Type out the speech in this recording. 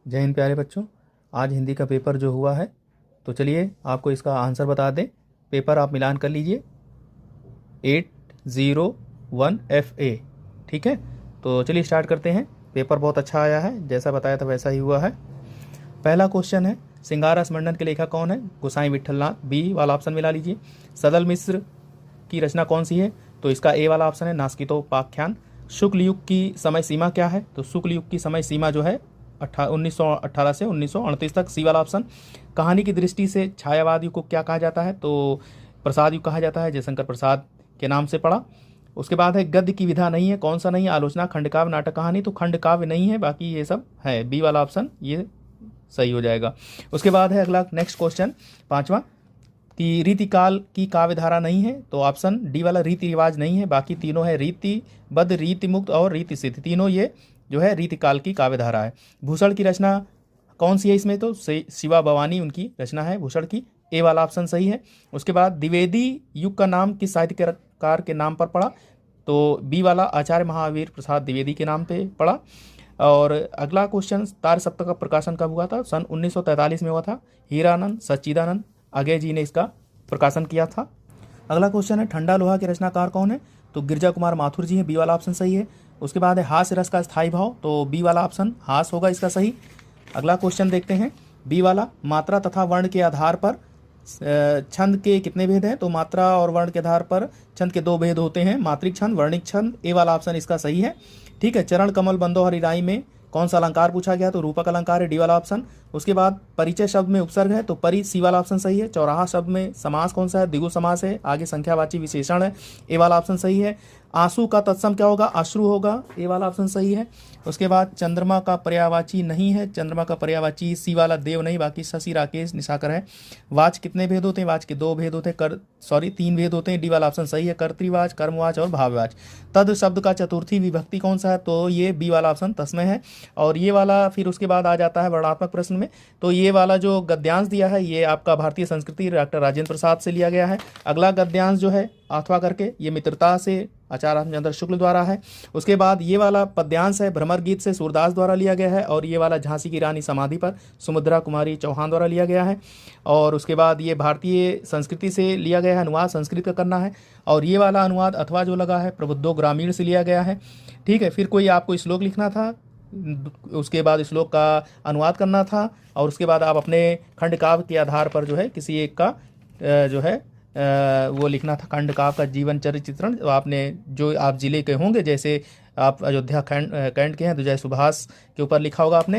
जय हिंद प्यारे बच्चों। आज हिंदी का पेपर जो हुआ है, तो चलिए आपको इसका आंसर बता दें। पेपर आप मिलान कर लीजिए 801 FA। ठीक है, तो चलिए स्टार्ट करते हैं। पेपर बहुत अच्छा आया है, जैसा बताया था वैसा ही हुआ है। पहला क्वेश्चन है, सिंगार स्मंडन के लेखक कौन है? गोसाई विठलनाथ। बी वाला ऑप्शन मिला लीजिए। सदल मिश्र की रचना कौन सी है? तो इसका ए वाला ऑप्शन है नास्कितोपाख्यान। शुक्ल युग की समय सीमा क्या है? तो शुक्ल युग की समय सीमा जो है 1918 से 1938 तक। सी वाला ऑप्शन। कहानी की दृष्टि से छायावाद युग को क्या कहा जाता है? तो प्रसाद युग कहा जाता है, जयशंकर प्रसाद के नाम से पढ़ा। उसके बाद है गद्य की विधा नहीं है, कौन सा नहीं है? आलोचना, खंड काव्य, नाटक, कहानी। तो खंड काव्य नहीं है, बाकी ये सब है। बी वाला ऑप्शन ये सही हो जाएगा। उसके बाद है अगला नेक्स्ट क्वेश्चन, पांचवा, कि रीतिकाल की काव्य धारा नहीं है। तो ऑप्शन डी वाला रीति रिवाज नहीं है, बाकी तीनों है रीतिबद्ध, रीति मुक्त और रीति सिद्ध। तीनों ये जो है रीतिकाल की काव्य धारा है। भूषण की रचना कौन सी है इसमें? तो शिवा भवानी उनकी रचना है भूषण की। ए वाला ऑप्शन सही है। उसके बाद द्विवेदी युग का नाम किस साहित्यकार के नाम पर पड़ा? तो बी वाला आचार्य महावीर प्रसाद द्विवेदी के नाम पे पड़ा। और अगला क्वेश्चन, तार सप्तक का प्रकाशन कब हुआ था? सन 1943 में हुआ था। हीरानंद सच्चिदानंद अगय जी ने इसका प्रकाशन किया था। अगला क्वेश्चन है, ठंडा लोहा के रचनाकार कौन है? तो गिरजा कुमार माथुर जी हैं। बी वाला ऑप्शन सही है। उसके बाद है हास्य रस का स्थायी भाव। तो बी वाला ऑप्शन हास होगा इसका सही। अगला क्वेश्चन देखते हैं, बी वाला, मात्रा तथा वर्ण के आधार पर छंद के कितने भेद हैं? तो मात्रा और वर्ण के आधार पर छंद के दो भेद होते हैं, मात्रिक छंद, वर्णिक छंद। ए वाला ऑप्शन इसका सही है। ठीक है, चरण कमल बंदो हरिराई में कौन सा अलंकार पूछा गया? तो रूपक अलंकार है। डी वाला ऑप्शन। उसके बाद परिचय शब्द में उपसर्ग है, तो परि। सी वाला ऑप्शन सही है। चौराहा शब्द में समास कौन सा है? द्विगु समास है। आगे संख्यावाची विशेषण है। ए वाला ऑप्शन सही है। आंसू का तत्सम क्या होगा? अश्रु होगा। ए वाला ऑप्शन सही है। उसके बाद चंद्रमा का पर्यायवाची नहीं है, चंद्रमा का पर्यायवाची सी वाला देव नहीं, बाकी शशि राकेश निशाकर है। वाच कितने भेद होते हैं? वाच के दो भेद होते हैं, तीन भेद होते हैं। डी वाला ऑप्शन सही है, कर्तृवाच, कर्मवाच और भाववाच। तद शब्द का चतुर्थी विभक्ति कौन सा है? तो ये बी वाला ऑप्शन तस्मय है। और ये वाला फिर उसके बाद आ जाता है वर्णात्मक प्रश्न में। तो ये वाला जो गद्यांश दिया है ये आपका भारतीय संस्कृति डॉक्टर राजेंद्र प्रसाद से लिया गया है। अगला गद्यांश जो है अथवा करके, ये मित्रता से आचार्य रामचंद्र शुक्ल द्वारा है। उसके बाद ये वाला पद्यांश है भ्रमर गीत से सूरदास द्वारा लिया गया है। और ये वाला झांसी की रानी समाधि पर सुमित्रा कुमारी चौहान द्वारा लिया गया है। और उसके बाद ये भारतीय संस्कृति से लिया गया है, अनुवाद संस्कृत का करना है। और ये वाला अनुवाद अथवा जो लगा है प्रबुद्धो ग्रामीण से लिया गया है। ठीक है, फिर कोई आपको श्लोक लिखना था, उसके बाद श्लोक का अनुवाद करना था। और उसके बाद आप अपने खंड काव्य के आधार पर जो है किसी एक का जो है वो लिखना था, खंड काव्य का जीवन चरित्र चित्रण। तो आपने जो आप जिले के होंगे, जैसे आप अयोध्या कैंट के हैं तो जय सुभाष के ऊपर लिखा होगा आपने।